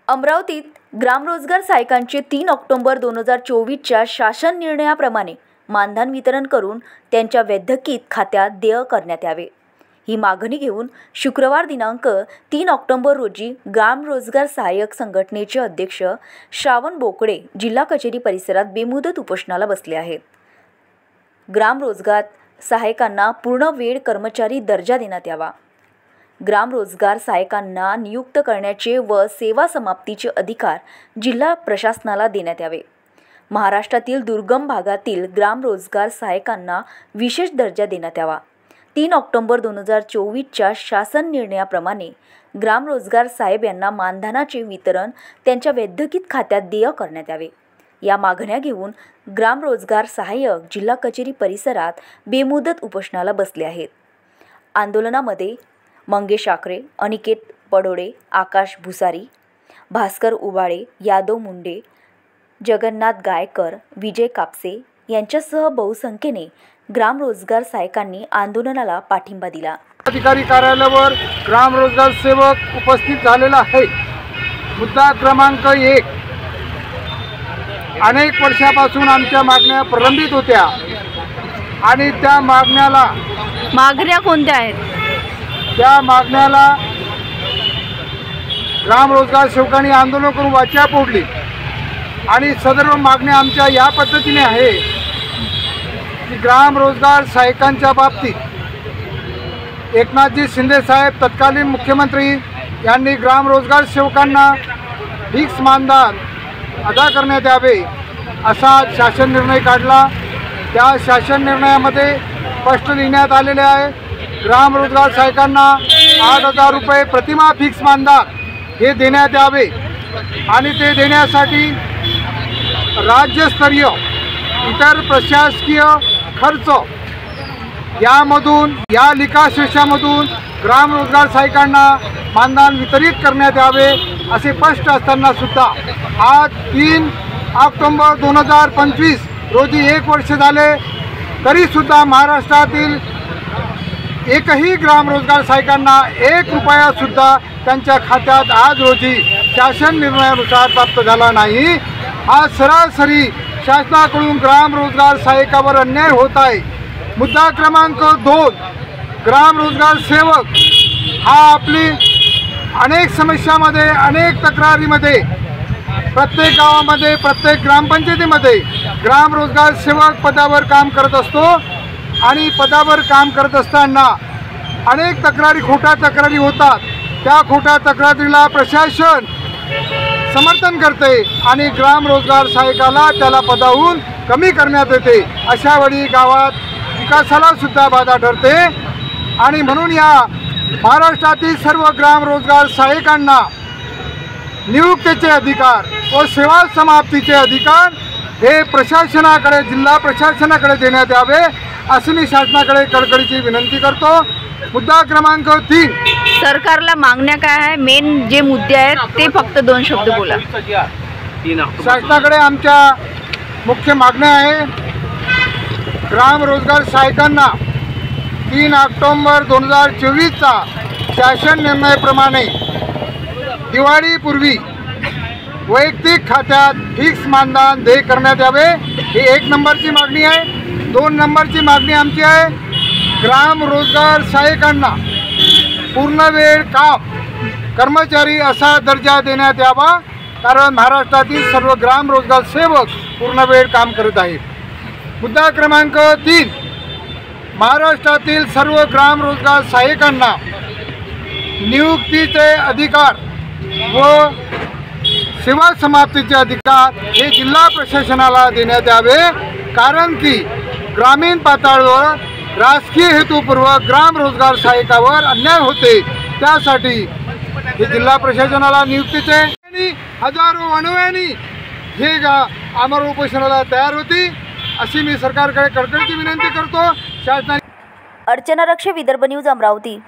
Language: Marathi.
अमरावतीत ग्रामरोजगार सहाय्यकांचे 3 ऑक्टोबर 2024च्या शासन निर्णयाप्रमाणे मानधन वितरण करून त्यांच्या वैद्यकीय खात्यात देय करण्यात यावे। ही मागणी घेऊन शुक्रवार दिनांक 3 ऑक्टोबर रोजी ग्रामरोजगार सहाय्यक संघटनेचे अध्यक्ष श्रावण बोकडे जिल्हा कचेरी परिसरात बेमुदत उपोषणाला बसले आहेत। ग्रामरोजगार सहाय्यकांना पूर्ण वेळ कर्मचारी दर्जा देण्यात यावा। ग्रामरोजगार सहाय्यकांना नियुक्त करण्याचे व सेवा समाप्तीचे अधिकार जिल्हा प्रशासनाला देण्यात यावे। महाराष्ट्रातील दुर्गम भागातील ग्रामरोजगार सहाय्यकांना विशेष दर्जा देण्यात यावा। 3 ऑक्टोबर 2024च्या शासन निर्णयाप्रमाणे ग्रामरोजगार साहेब यांना मानधनाचे वितरण त्यांच्या वैद्यकीय खात्यात देय करण्यात यावे। या मागण्या घेऊन ग्रामरोजगार सहाय्यक जिल्हा कचेरी परिसरात बेमुदत उपोषणाला बसले आहेत। आंदोलनामध्ये मंगेश आकरे, अनिकेत पडोळे, आकाश भुसारी, भास्कर उबाळे, यादव मुंडे, जगन्नाथ गायकर, विजय कापसे यांच्यासह बहुसंख्येने ग्रामरोजगार सहाय्यकांनी आंदोलनाला पाठिंबा दिला। अधिकारी कार्यालयावर ग्रामरोजगार सेवक उपस्थित झालेला आहे। मुद्दा क्रमांक 1, अनेक वर्षापासून आमच्या मागण्या प्रलंबित होत्या आणि त्या मागण्या कोणत्या आहेत? त्या मागण्याला ग्रामरोजगार सेवकांनी आंदोलन करून वाचा फोडली आणि सदर मागण्या आमच्या या पद्धतीने आहे की ग्रामरोजगार सहाय्यकांच्या बाबतीत एकनाथजी शिंदे साहेब तत्कालीन मुख्यमंत्री यांनी ग्रामरोजगार सेवकांना फिक्स मानधन अदा करण्यात यावे असा शासन निर्णय काढला। त्या शासन निर्णयामध्ये स्पष्ट लिहिण्यात आलेले आहे ग्रामरोजगार सहाय्यकांना 8,000 रुपये प्रतिमा फिक्स मानधन हे देण्यात यावे आणि ते देण्यासाठी राज्यस्तरीय इतर प्रशासकीय खर्च यामधून या लिखाशेषामधून ग्रामरोजगार सहाय्यकांना मानधन वितरित करण्यात यावे असे स्पष्ट असताना सुद्धा आज 3 ऑक्टोबर 2025 रोजी 1 वर्ष झाले तरीसुद्धा महाराष्ट्रातील एकही ग्रामरोजगार सहाय्यकांना 1 रुपया सुद्धा त्यांच्या खात्यात आज रोजी शासन निर्णयानुसार प्राप्त झाला नाही। हा सरासरी शासनाकडून ग्रामरोजगार सहाय्यकावर अन्याय होत आहे। मुद्दा क्रमांक 2, ग्रामरोजगार सेवक हा आपली अनेक समस्यामध्ये अनेक तक्रारीमध्ये प्रत्येक गावामध्ये प्रत्येक ग्रामपंचायतीमध्ये ग्रामरोजगार सेवक पदावर काम करत असतो आणि पदावर काम करत असताना अनेक खोट्या तक्रारी होतात। त्या खोट्या तक्रारीला प्रशासन समर्थन करते आणि ग्रामरोजगार सहाय्यकाला त्याला पदावरून कमी करण्यात येते। अशा वेळी गावात विकासाला सुद्धा बाधा ठरते आणि म्हणून या महाराष्ट्रातील सर्व ग्रामरोजगार सहाय्यकांना नियुक्तीचे अधिकार व सेवा समाप्तीचे अधिकार हे प्रशासनाकडे जिल्हा प्रशासनाकडे देण्यात यावे अशी मी शासनाकडे कळकळीची विनंती करतो। मुद्दा क्रमांक 3, सरकारला मागण्या काय आहे? मेन जे मुद्दे आहेत ते फक्त 2 शब्द बोला। शासनाकडे आमच्या मुख्य मागण्या आहे ग्रामरोजगार सहाय्यकांना 3 ऑक्टोबर 2024चा शासन निर्णयाप्रमाणे दिवाळीपूर्वी वैयक्तिक खात्यात फिक्स मानधन देय करण्यात यावे ही 1 नंबरची मागणी आहे। 2 नंबरची मागणी आमची आहे ग्रामरोजगार सहाय्यकांना पूर्ण वेळ काम कर्मचारी असा दर्जा देण्यात यावा कारण महाराष्ट्रातील सर्व ग्रामरोजगार सेवक पूर्ण वेळ काम करत आहेत। मुद्दा क्रमांक 3, महाराष्ट्रातील सर्व ग्रामरोजगार सहाय्यकांना नियुक्तीचे अधिकार व सेवा समाप्तीचे अधिकार हे जिल्हा प्रशासनाला देण्यात यावे कारण की ग्रामीण पातळीवर राजकीय हेतुपूर्वक ग्रामरोजगार सहाय्यकावर अन्याय होते। त्यासाठी हे जिल्हा प्रशासनाला नियुक्तीचे हजारो अनव्यानी हे आमरण उपोषणाला तयार होती अशी मी सरकारकडे कळकळीची विनंती करतो। शासनाने अर्चना रक्षे, विदर्भ न्यूज, अमरावती।